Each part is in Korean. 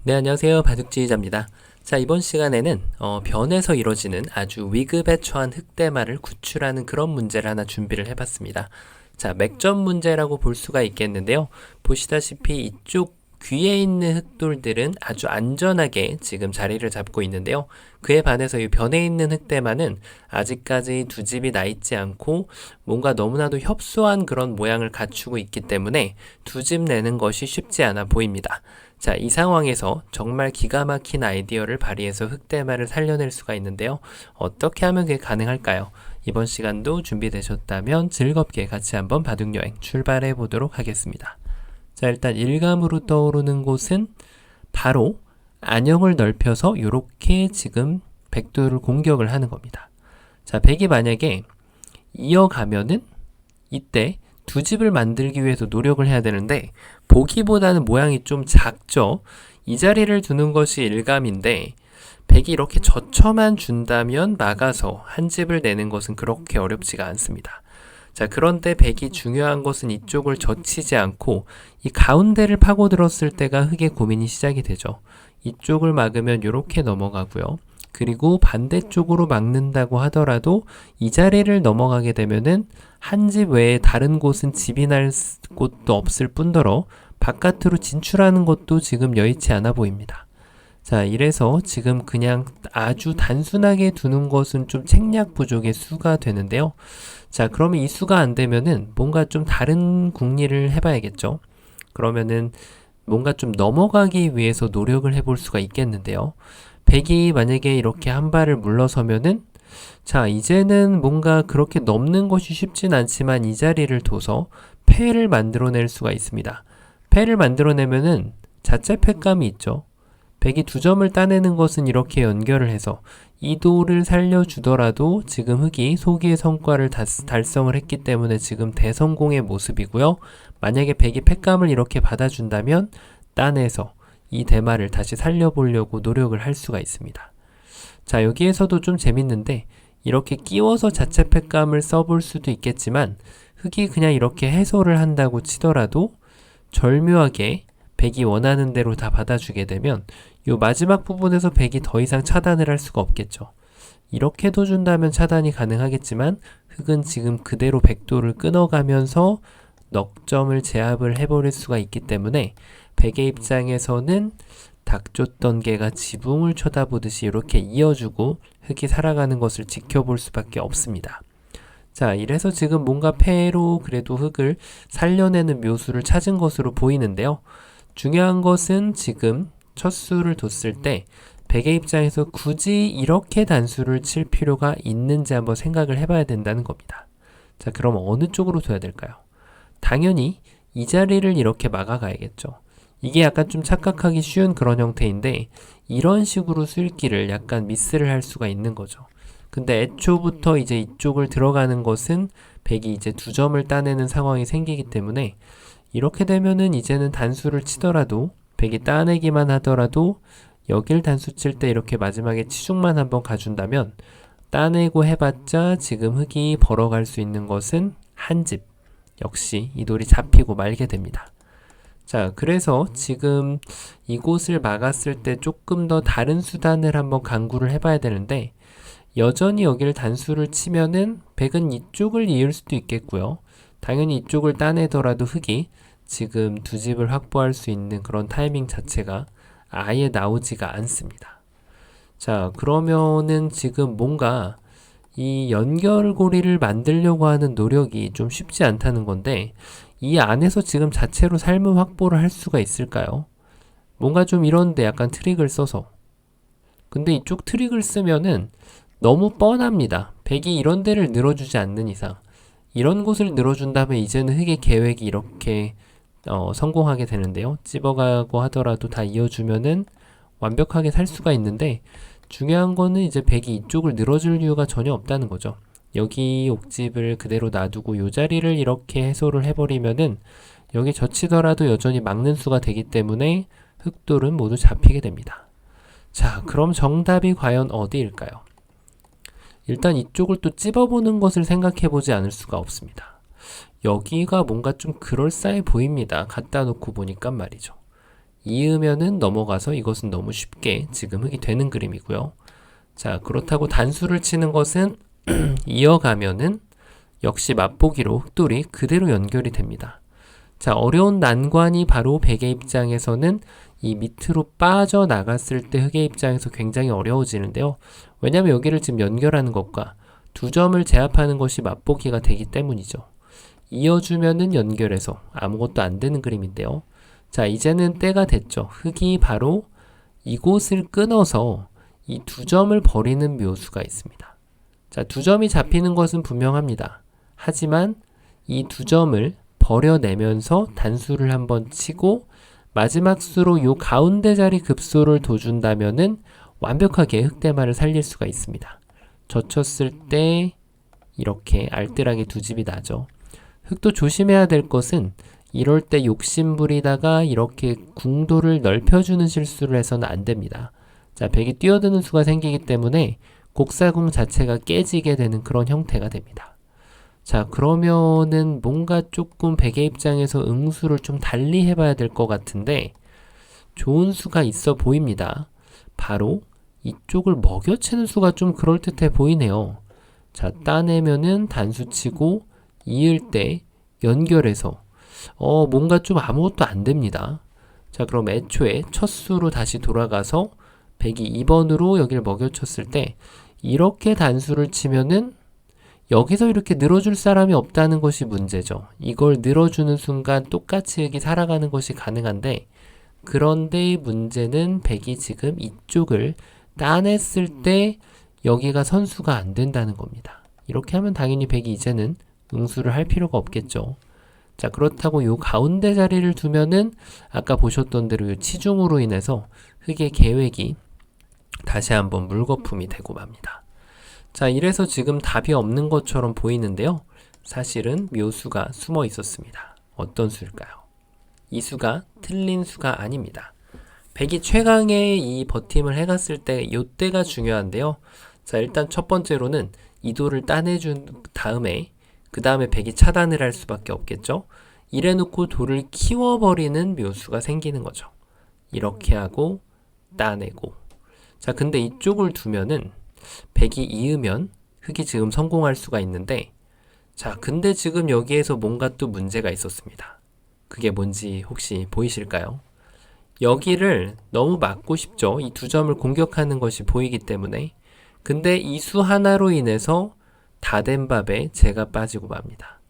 네, 안녕하세요. 바둑지휘자입니다. 자, 이번 시간에는 변에서 이루어지는 아주 위급에 처한 흑대마를 구출하는 그런 문제를 하나 준비를 해봤습니다. 자, 맥점 문제라고 볼 수가 있겠는데요. 보시다시피 이쪽 귀에 있는 흑돌들은 아주 안전하게 지금 자리를 잡고 있는데요. 그에 반해서 이 변에 있는 흑대마는 아직까지 두 집이 나 있지 않고 뭔가 너무나도 협소한 그런 모양을 갖추고 있기 때문에 두 집 내는 것이 쉽지 않아 보입니다. 자, 이 상황에서 정말 기가 막힌 아이디어를 발휘해서 흑대마를 살려낼 수가 있는데요. 어떻게 하면 그게 가능할까요? 이번 시간도 준비되셨다면 즐겁게 같이 한번 바둑여행 출발해 보도록 하겠습니다. 자, 일단 일감으로 떠오르는 곳은 바로 안형을 넓혀서 이렇게 지금 백도를 공격을 하는 겁니다. 자, 백이 만약에 이어가면은 이때 두 집을 만들기 위해서 노력을 해야 되는데 보기보다는 모양이 좀 작죠. 이 자리를 두는 것이 일감인데 백이 이렇게 젖혀만 준다면 막아서 한 집을 내는 것은 그렇게 어렵지가 않습니다. 자, 그런데 백이 중요한 것은 이쪽을 젖히지 않고 이 가운데를 파고들었을 때가 흑의 고민이 시작이 되죠. 이쪽을 막으면 이렇게 넘어가고요. 그리고 반대쪽으로 막는다고 하더라도 이 자리를 넘어가게 되면은 한 집 외에 다른 곳은 집이 날 곳도 없을 뿐더러 바깥으로 진출하는 것도 지금 여의치 않아 보입니다. 자, 이래서 지금 그냥 아주 단순하게 두는 것은 좀 책략 부족의 수가 되는데요. 자, 그러면 이 수가 안 되면은 뭔가 좀 다른 궁리를 해봐야겠죠. 그러면은 뭔가 좀 넘어가기 위해서 노력을 해볼 수가 있겠는데요. 백이 만약에 이렇게 한 발을 물러서면은 자, 이제는 뭔가 그렇게 넘는 것이 쉽진 않지만 이 자리를 둬서 패를 만들어낼 수가 있습니다. 패를 만들어내면은 자체 패감이 있죠. 백이 두 점을 따내는 것은 이렇게 연결을 해서 이 돌을 살려주더라도 지금 흑이 소기의 성과를 달성을 했기 때문에 지금 대성공의 모습이고요. 만약에 백이 패감을 이렇게 받아준다면 따내서 이 대마를 다시 살려보려고 노력을 할 수가 있습니다. 자, 여기에서도 좀 재밌는데 이렇게 끼워서 자체 패감을 써볼 수도 있겠지만 흑이 그냥 이렇게 해소를 한다고 치더라도 절묘하게 백이 원하는 대로 다 받아주게 되면 이 마지막 부분에서 백이 더 이상 차단을 할 수가 없겠죠. 이렇게 둬준다면 차단이 가능하겠지만 흑은 지금 그대로 백도를 끊어가면서 넉점을 제압을 해버릴 수가 있기 때문에 백의 입장에서는 닭 쫓던 개가 지붕을 쳐다보듯이 이렇게 이어주고 흑이 살아가는 것을 지켜볼 수밖에 없습니다. 자, 이래서 지금 뭔가 패로 그래도 흑을 살려내는 묘수를 찾은 것으로 보이는데요. 중요한 것은 지금 첫 수를 뒀을 때 백의 입장에서 굳이 이렇게 단수를 칠 필요가 있는지 한번 생각을 해봐야 된다는 겁니다. 자, 그럼 어느 쪽으로 둬야 될까요? 당연히 이 자리를 이렇게 막아가야겠죠. 이게 약간 좀 착각하기 쉬운 그런 형태인데 이런 식으로 수읽기를 약간 미스를 할 수가 있는 거죠. 근데 애초부터 이제 이쪽을 들어가는 것은 백이 이제 두 점을 따내는 상황이 생기기 때문에 이렇게 되면은 이제는 단수를 치더라도 백이 따내기만 하더라도 여길 단수 칠 때 이렇게 마지막에 치중만 한번 가준다면 따내고 해봤자 지금 흑이 벌어갈 수 있는 것은 한 집. 역시 이 돌이 잡히고 말게 됩니다. 자, 그래서 지금 이곳을 막았을 때 조금 더 다른 수단을 한번 강구를 해봐야 되는데 여전히 여기를 단수를 치면은 백은 이쪽을 이을 수도 있겠고요. 당연히 이쪽을 따내더라도 흑이 지금 두 집을 확보할 수 있는 그런 타이밍 자체가 아예 나오지가 않습니다. 자, 그러면은 지금 뭔가 이 연결고리를 만들려고 하는 노력이 좀 쉽지 않다는 건데 이 안에서 지금 자체로 삶을 확보를 할 수가 있을까요? 뭔가 좀 이런데 약간 트릭을 써서 근데 이쪽 트릭을 쓰면은 너무 뻔합니다. 백이 이런 데를 늘어주지 않는 이상 이런 곳을 늘어준다면 이제는 흑의 계획이 이렇게 성공하게 되는데요. 찝어가고 하더라도 다 이어주면은 완벽하게 살 수가 있는데 중요한 거는 이제 백이 이쪽을 늘어줄 이유가 전혀 없다는 거죠. 여기 옥집을 그대로 놔두고 이 자리를 이렇게 해소를 해버리면은 여기 젖히더라도 여전히 막는 수가 되기 때문에 흑돌은 모두 잡히게 됩니다. 자, 그럼 정답이 과연 어디일까요? 일단 이쪽을 또 찝어보는 것을 생각해보지 않을 수가 없습니다. 여기가 뭔가 좀 그럴싸해 보입니다. 갖다 놓고 보니까 말이죠. 이으면은 넘어가서 이것은 너무 쉽게 지금 흙이 되는 그림이고요. 자, 그렇다고 단수를 치는 것은 이어가면은 역시 맛보기로 흙돌이 그대로 연결이 됩니다. 자, 어려운 난관이 바로 백의 입장에서는 이 밑으로 빠져나갔을 때 흙의 입장에서 굉장히 어려워지는데요. 왜냐하면 여기를 지금 연결하는 것과 두 점을 제압하는 것이 맛보기가 되기 때문이죠. 이어주면은 연결해서 아무것도 안 되는 그림인데요. 자, 이제는 때가 됐죠. 흙이 바로 이곳을 끊어서 이 두 점을 버리는 묘수가 있습니다. 자, 두 점이 잡히는 것은 분명합니다. 하지만 이 두 점을 버려내면서 단수를 한번 치고 마지막 수로 요 가운데 자리 급소를 둬준다면은 완벽하게 흙대마를 살릴 수가 있습니다. 젖혔을 때 이렇게 알뜰하게 두 집이 나죠. 흙도 조심해야 될 것은 이럴 때 욕심부리다가 이렇게 궁도를 넓혀주는 실수를 해서는 안 됩니다. 자, 백이 뛰어드는 수가 생기기 때문에 곡사궁 자체가 깨지게 되는 그런 형태가 됩니다. 자, 그러면은 뭔가 조금 백의 입장에서 응수를 좀 달리 해봐야 될 것 같은데 좋은 수가 있어 보입니다. 바로 이쪽을 먹여치는 수가 좀 그럴듯해 보이네요. 자, 따내면은 단수치고 이을 때 연결해서 뭔가 좀 아무것도 안 됩니다. 자, 그럼 애초에 첫 수로 다시 돌아가서 백이 2번으로 여기를 먹여쳤을 때 이렇게 단수를 치면은 여기서 이렇게 늘어줄 사람이 없다는 것이 문제죠. 이걸 늘어주는 순간 똑같이 흙이 살아가는 것이 가능한데 그런데 문제는 백이 지금 이쪽을 따냈을 때 여기가 선수가 안 된다는 겁니다. 이렇게 하면 당연히 백이 이제는 응수를 할 필요가 없겠죠. 자, 그렇다고 요 가운데 자리를 두면은 아까 보셨던 대로 요 치중으로 인해서 흙의 계획이 다시 한번 물거품이 되고 맙니다. 자, 이래서 지금 답이 없는 것처럼 보이는데요. 사실은 묘수가 숨어 있었습니다. 어떤 수일까요? 이 수가 틀린 수가 아닙니다. 백이 최강의 이 버팀을 해갔을 때 요때가 중요한데요. 자, 일단 첫 번째로는 이도를 따내준 다음에 그 다음에 백이 차단을 할 수밖에 없겠죠. 이래놓고 돌을 키워버리는 묘수가 생기는 거죠. 이렇게 하고 따내고. 자, 근데 이쪽을 두면은 백이 이으면 흙이 지금 성공할 수가 있는데 자, 근데 지금 여기에서 뭔가 또 문제가 있었습니다. 그게 뭔지 혹시 보이실까요? 여기를 너무 막고 싶죠. 이 두 점을 공격하는 것이 보이기 때문에. 근데 이 수 하나로 인해서 다 된 밥에 재가 빠지고 맙니다.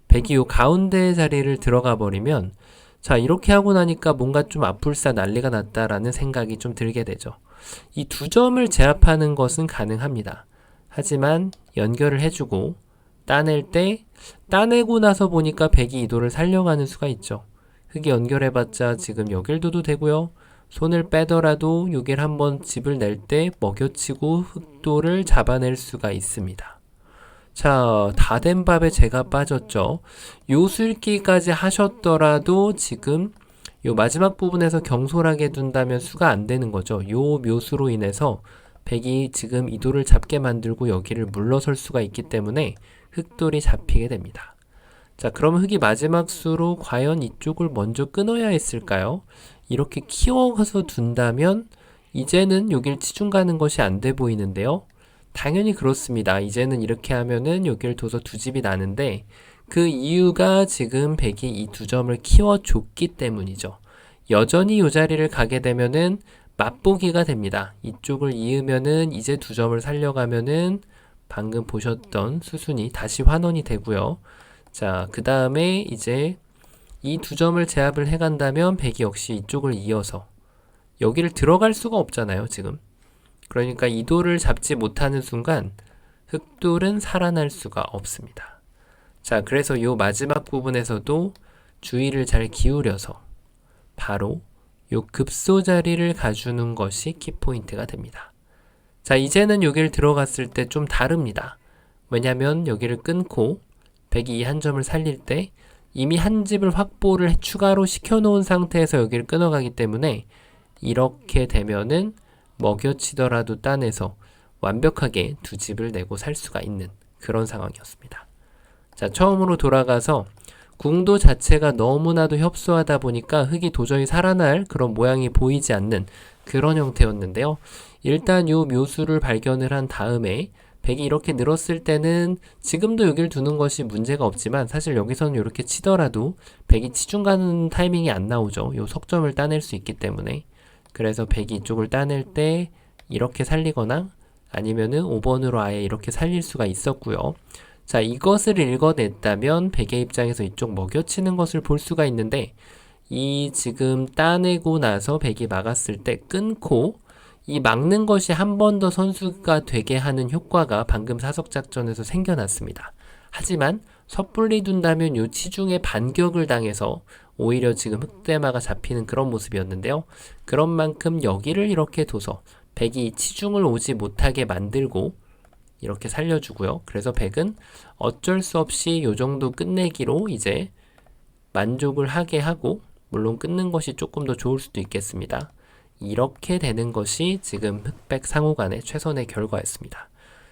백이 요 가운데 자리를 들어가 버리면 자, 이렇게 하고 나니까 뭔가 좀 아플싸 난리가 났다라는 생각이 좀 들게 되죠. 이 두 점을 제압하는 것은 가능합니다. 하지만 연결을 해주고 따낼 때 따내고 나서 보니까 백이 이도를 살려가는 수가 있죠. 흙이 연결해봤자 지금 여길 둬도 되고요. 손을 빼더라도 여길 한번 집을 낼 때 먹여치고 흙도를 잡아낼 수가 있습니다. 자, 다 된 밥에 재가 빠졌죠. 요 수읽기까지 하셨더라도 지금 요 마지막 부분에서 경솔하게 둔다면 수가 안 되는 거죠. 요 묘수로 인해서 백이 지금 이도를 잡게 만들고 여기를 물러설 수가 있기 때문에 흙돌이 잡히게 됩니다. 자, 그러면 흙이 마지막 수로 과연 이쪽을 먼저 끊어야 했을까요? 이렇게 키워서 둔다면 이제는 여길 치중 가는 것이 안 돼 보이는데요. 당연히 그렇습니다. 이제는 이렇게 하면은 여기를 둬서 두 집이 나는데 그 이유가 지금 백이 이 두 점을 키워줬기 때문이죠. 여전히 이 자리를 가게 되면은 맛보기가 됩니다. 이쪽을 이으면은 이제 두 점을 살려가면은 방금 보셨던 수순이 다시 환원이 되고요. 자, 그 다음에 이제 이 두 점을 제압을 해간다면 백이 역시 이쪽을 이어서 여기를 들어갈 수가 없잖아요, 지금. 그러니까 이 돌을 잡지 못하는 순간 흙돌은 살아날 수가 없습니다. 자, 그래서 요 마지막 부분에서도 주의를 잘 기울여서 바로 요 급소 자리를 가주는 것이 키포인트가 됩니다. 자, 이제는 여기를 들어갔을 때 좀 다릅니다. 왜냐면 여기를 끊고 백이 이 한 점을 살릴 때 이미 한 집을 확보를 추가로 시켜놓은 상태에서 여기를 끊어가기 때문에 이렇게 되면은 먹여치더라도 따내서 완벽하게 두 집을 내고 살 수가 있는 그런 상황이었습니다. 자, 처음으로 돌아가서 궁도 자체가 너무나도 협소하다 보니까 흙이 도저히 살아날 그런 모양이 보이지 않는 그런 형태였는데요. 일단 요 묘수를 발견을 한 다음에 백이 이렇게 늘었을 때는 지금도 여길 두는 것이 문제가 없지만 사실 여기서는 이렇게 치더라도 백이 치중 가는 타이밍이 안 나오죠. 요 석점을 따낼 수 있기 때문에. 그래서 백이 이쪽을 따낼 때 이렇게 살리거나 아니면은 5번으로 아예 이렇게 살릴 수가 있었고요. 자, 이것을 읽어냈다면 백의 입장에서 이쪽 먹여치는 것을 볼 수가 있는데 이 지금 따내고 나서 백이 막았을 때 끊고 이 막는 것이 한 번 더 선수가 되게 하는 효과가 방금 사석작전에서 생겨났습니다. 하지만 섣불리 둔다면 요 치중에 반격을 당해서 오히려 지금 흑대마가 잡히는 그런 모습이었는데요. 그런 만큼 여기를 이렇게 둬서 백이 치중을 오지 못하게 만들고 이렇게 살려주고요. 그래서 백은 어쩔 수 없이 요 정도 끝내기로 이제 만족을 하게 하고 물론 끊는 것이 조금 더 좋을 수도 있겠습니다. 이렇게 되는 것이 지금 흑백 상호 간의 최선의 결과였습니다.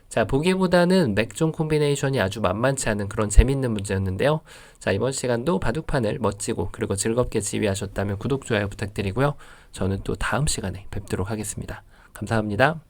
자, 보기보다는 맥종 콤비네이션이 아주 만만치 않은 그런 재밌는 문제였는데요. 자, 이번 시간도 바둑판을 멋지고 그리고 즐겁게 지휘하셨다면 구독, 좋아요 부탁드리고요. 저는 또 다음 시간에 뵙도록 하겠습니다. 감사합니다.